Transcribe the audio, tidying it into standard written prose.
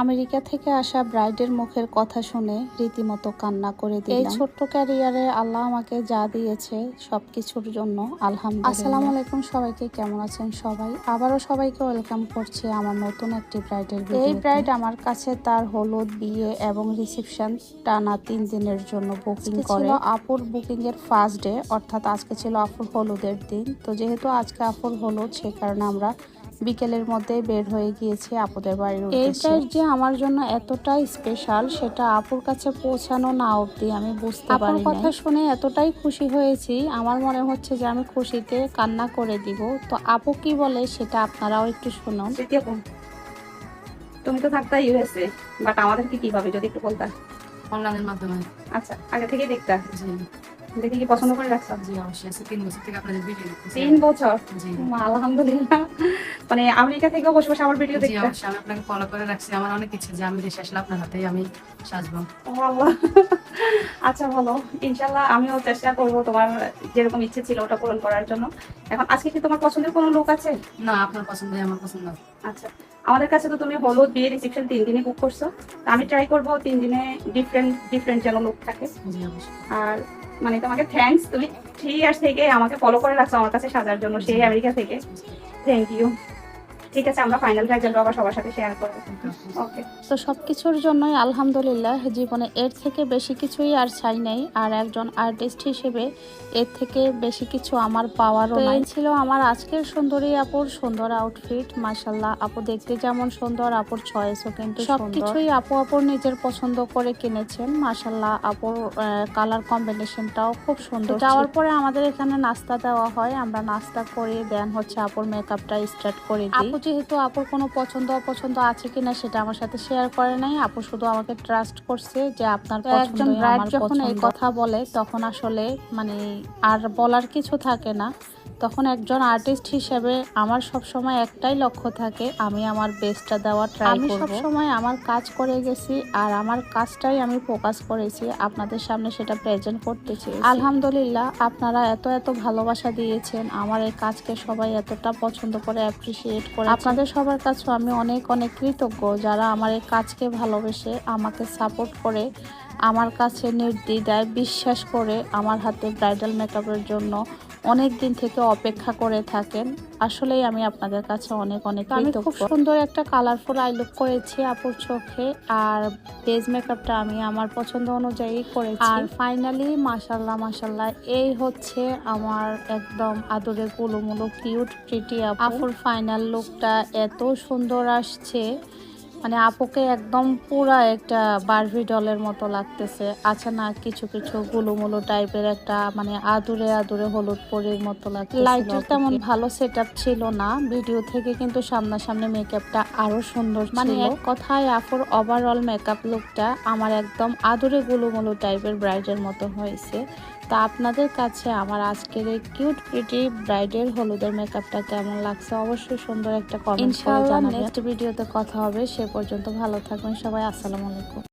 America থেকে আসা ব্রাইডের মুখের কথা শুনে রীতিমতো কান্না করে দিলাম। এই ছোট্ট ক্যারিয়ারে আল্লাহ আমাকে যা দিয়েছে সবকিছুর জন্য আলহামদুলিল্লাহ। আসসালামু আলাইকুম, সবাইকে কেমন আছেন সবাই? আবারও সবাইকে ওয়েলকাম করছি আমার নতুন একটি ব্রাইডের ভিডিও। এই ব্রাইড আমার কাছে তার হলুদ, বিয়ে এবং রিসেপশন টানা 3 দিনের জন্য বুকিং করে। আপুর বুকিং এর ফার্স্ট ডে, অর্থাৎ আজকে ছিল আপুর হলুদের দিন। তো যেহেতু আজকে আপুর হলুদ, সে কারণে আমরা বিকেলের মধ্যে বের হয়ে গিয়েছি আপুদের বাড়ির উদ্দেশ্যে। এই যে আমার জন্য এতটাই স্পেশাল, সেটা আপুর কাছে পৌঁছানো না অবধি আমি বুঝতে পারি। আপুর কথা শুনে এতটাই খুশি হয়েছি, আমার মনে হচ্ছে যে আমি খুশিতে কান্না করে দিব। তো আপু কি বলে সেটা আপনারাও একটু শুনুন। তুমি তো থাকতা ইউএসএ, বাট আমাদেরকে কিভাবে যদি একটু বলতা? অনলাইনের মাধ্যমে। আচ্ছা, আগে থেকে দেখতা? জি। দেখে কি পছন্দ করে রাখছো? জি অবশ্যই, 3 বছর থেকে আপনাদের ভিডিও দেখতেছি। 3 বছর? জি আলহামদুলিল্লাহ। মানে আমেরিকা থেকেও বসে বসে আমার ভিডিও দেখতে? জি অবশ্যই, আমি আপনাকে ফলো করে রাখছি। আমার অনেক ইচ্ছে যে আমি দেশে আসলে আপনার হাতেই আমি সাজবো। ও আল্লাহ। আচ্ছা ভালো, ইনশাআল্লাহ আমিও চেষ্টা করব তোমার যেরকম ইচ্ছে ছিল ওটা পূরণ করার জন্য। এখন আজকে কি তোমার পছন্দের কোনো লোক আছে? না, আপনার পছন্দই আমার পছন্দ। আচ্ছা, আমাদের কাছে তো তুমি হলুদ, বিয়ে, রিসেপশন 3 দিনে বুক করছো। তো আমি ট্রাই করব 3 দিনে ডিফারেন্ট যেন লোক থাকে। জি অবশ্যই। আর মানে তোমাকে থ্যাঙ্কস, তুমি 3 ইয়ার্স থেকে আমাকে ফলো করে রাখছো আমার কাছে সাজার জন্য, সেই আমেরিকা থেকে। Thank you. ঠিক আছে, আমরা ফাইনাল রেজাল্ট আবার সবার সাথে শেয়ার করব। ওকে। তো সবকিছুর জন্যই আলহামদুলিল্লাহ, জীবনে এর থেকে বেশি কিছুই আর চাই নাই। আর একজন আর্টিস্ট হিসেবে এর থেকে বেশি কিছু আমার পাওয়ারও নাই। ছিল আমার আজকের সুন্দরী আপুর সুন্দর আউটফিট। মাশাআল্লাহ, আপু দেখতে যেমন সুন্দর, আপুর চয়েসও কিন্তু সবকিছুই আপুর নিজের পছন্দ করে কিনেছেন। মাশাআল্লাহ, আপুর কালার কম্বিনেশনটাও খুব সুন্দর। যাওয়ার পরে আমাদের এখানে নাস্তা দেওয়া হয়, আমরা নাস্তা করে দেন হচ্ছে আপুর মেকআপটা স্টার্ট করে দিই। যেহেতু আপুর কোনো পছন্দ অপছন্দ আছে কিনা সেটা আমার সাথে শেয়ার করে নাই, আপু শুধু আমাকে ট্রাস্ট করছে যে আপনার একজন ব্রাইড যখন এই কথা বলে তখন আসলে মানে আর বলার কিছু থাকে না। তখন একজন আর্টিস্ট হিসেবে আমার সব সময় একটাই লক্ষ্য থাকে, আমি আমার বেস্টটা দেওয়া ট্রাই করব। আমি সব সময় আমার কাজ করে গেছি আর আমার কাজটাই আমি ফোকাস করেছি, আপনাদের সামনে সেটা প্রেজেন্ট করতেছি। আলহামদুলিল্লাহ, আপনারা এত ভালোবাসা দিয়েছেন, আমার এই কাজকে সবাই এতটা পছন্দ করে অ্যাপ্রিসিয়েট করে। আপনাদের সবার কাছে আমি অনেক কৃতজ্ঞ, যারা আমার এই কাজকে ভালোবেসে আমাকে সাপোর্ট করে, আমার কাছে নির্দ্বিধায় বিশ্বাস করে আমার হাতে ব্রাইডাল মেকআপের জন্য অনেক দিন থেকে অপেক্ষা করে থাকেন। আসলেই আমি আপনাদের কাছে অনেক কৃতজ্ঞ। খুব সুন্দর একটা কালারফুল আই লুক করেছি আপুর চোখে, আর বেজ মেকআপটা আমি আমার পছন্দ অনুযায়ী করেছি। আর ফাইনালি মাশাআল্লাহ এই হচ্ছে আমার একদম আদরে গুলুমুলু কিউট প্রিটি আপুর ফাইনাল লুকটা এত সুন্দর আসছে, মানে আপুকে একদম পুরা একটা বারবি ডলের মতো লাগতেছে। আচ্ছা না, কিছু গুলুমুলু টাইপের একটা মানে আদুরে হলুদ পরির মতো লাগছে। লাইটের তেমন ভালো সেটআপ ছিল না, ভিডিও থেকে কিন্তু সামনাসামনি মেকআপটা আরো সুন্দর ছিল। মানে এক কথায় আপুর ওভারঅল মেকআপ লুকটা আমার একদম আদুরে গুলুমুলু টাইপের ব্রাইডের মতো হয়েছে। তো আপনাদের কাছে আমার আজকের এই কিউট প্রিটি ব্রাইডের হলুদের মেকআপটা কেমন লাগছে অবশ্যই সুন্দর একটা কমেন্ট করে জানাবেন। নেক্সট ভিডিওতে কথা হবে, সে পর্যন্ত ভালো থাকবেন সবাই। আসসালামু আলাইকুম।